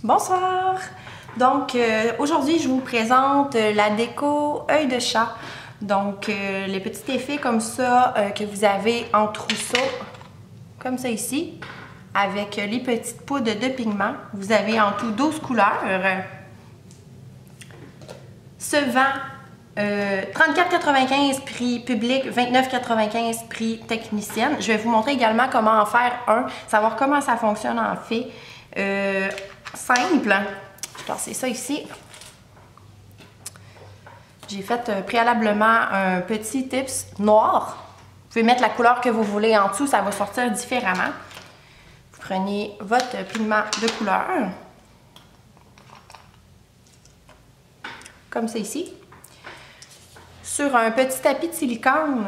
Bonsoir! Donc aujourd'hui je vous présente la déco œil de chat. Donc les petits effets comme ça que vous avez en trousseau, comme ça ici, avec les petites poudres de pigments. Vous avez en tout 12 couleurs. Ce vend 34,95 prix public, 29,95 prix technicienne. Je vais vous montrer également comment en faire un, savoir comment ça fonctionne en fait. Simple. Je vais tasser ça ici. J'ai fait préalablement un petit tips noir. Vous pouvez mettre la couleur que vous voulez en dessous, ça va sortir différemment. Vous prenez votre pigment de couleur. Comme ça ici. Sur un petit tapis de silicone,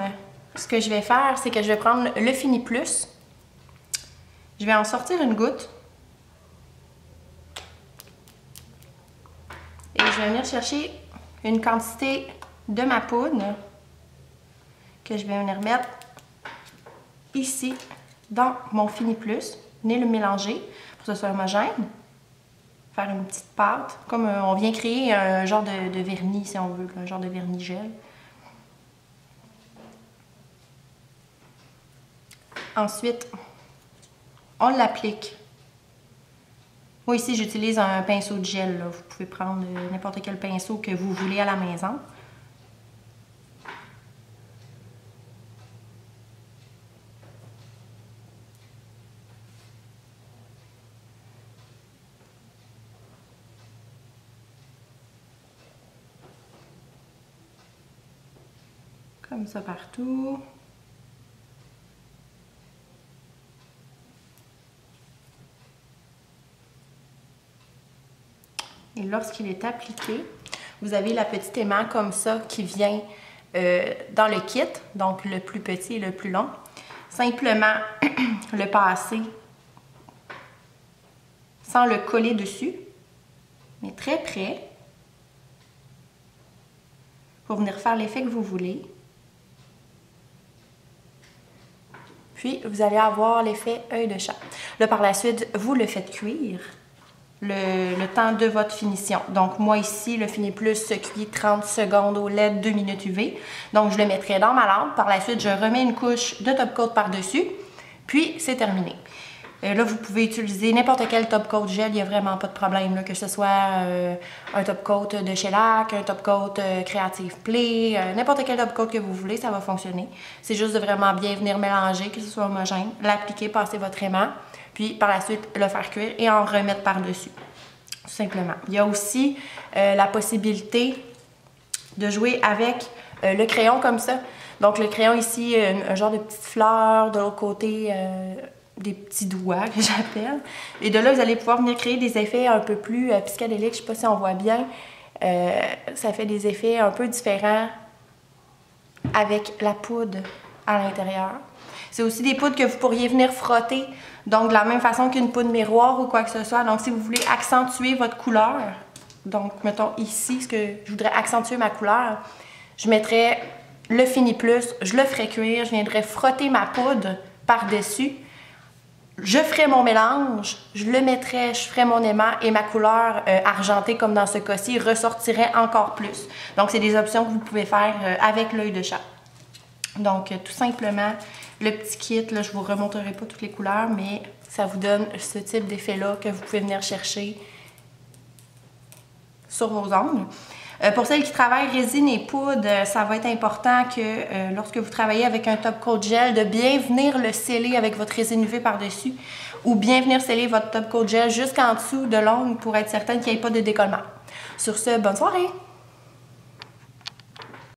ce que je vais faire, c'est que je vais prendre le Fini Plus. Je vais en sortir une goutte. Et je vais venir chercher une quantité de ma poudre que je vais venir mettre ici dans mon Fini Plus. Venez le mélanger pour que ce soit homogène. Faire une petite pâte, comme on vient créer un genre de vernis si on veut, un genre de vernis gel. Ensuite, on l'applique. Moi ici j'utilise un pinceau de gel, là. Vous pouvez prendre n'importe quel pinceau que vous voulez à la maison. Comme ça partout. Et lorsqu'il est appliqué, vous avez la petite aimant comme ça qui vient dans le kit, donc le plus petit et le plus long. Simplement le passer sans le coller dessus, mais très près, pour venir faire l'effet que vous voulez. Puis, vous allez avoir l'effet œil de chat. Là, par la suite, vous le faites cuire le temps de votre finition. Donc, moi ici, le Fini Plus se cuit 30 secondes au LED, 2 minutes UV. Donc, je le mettrai dans ma lampe. Par la suite, je remets une couche de top coat par-dessus. Puis, c'est terminé. Là, vous pouvez utiliser n'importe quel top coat gel. Il n'y a vraiment pas de problème, là, que ce soit un top coat de shellac, un top coat Creative Play, n'importe quel top coat que vous voulez, ça va fonctionner. C'est juste de vraiment bien venir mélanger, que ce soit homogène, l'appliquer, passer votre aimant, puis par la suite le faire cuire et en remettre par-dessus, tout simplement. Il y a aussi la possibilité de jouer avec le crayon comme ça. Donc le crayon ici, un genre de petite fleur, de l'autre côté des petits doigts que j'appelle. Et de là, vous allez pouvoir venir créer des effets un peu plus psychédéliques. Je ne sais pas si on voit bien. Ça fait des effets un peu différents avec la poudre à l'intérieur. C'est aussi des poudres que vous pourriez venir frotter, donc de la même façon qu'une poudre miroir ou quoi que ce soit. Donc si vous voulez accentuer votre couleur, donc mettons ici, ce que je voudrais accentuer ma couleur, je mettrais le Fini Plus, je le ferais cuire, je viendrais frotter ma poudre par-dessus, je ferais mon mélange, je le mettrais, je ferais mon aimant et ma couleur argentée, comme dans ce cas-ci, ressortirait encore plus. Donc c'est des options que vous pouvez faire avec l'œil de chat. Donc tout simplement, le petit kit, là, je ne vous remontrerai pas toutes les couleurs, mais ça vous donne ce type d'effet-là que vous pouvez venir chercher sur vos ongles. Pour celles qui travaillent résine et poudre, ça va être important que lorsque vous travaillez avec un top coat gel, de bien venir le sceller avec votre résine UV par-dessus ou bien venir sceller votre top coat gel jusqu'en dessous de l'ongle pour être certaine qu'il n'y ait pas de décollement. Sur ce, bonne soirée!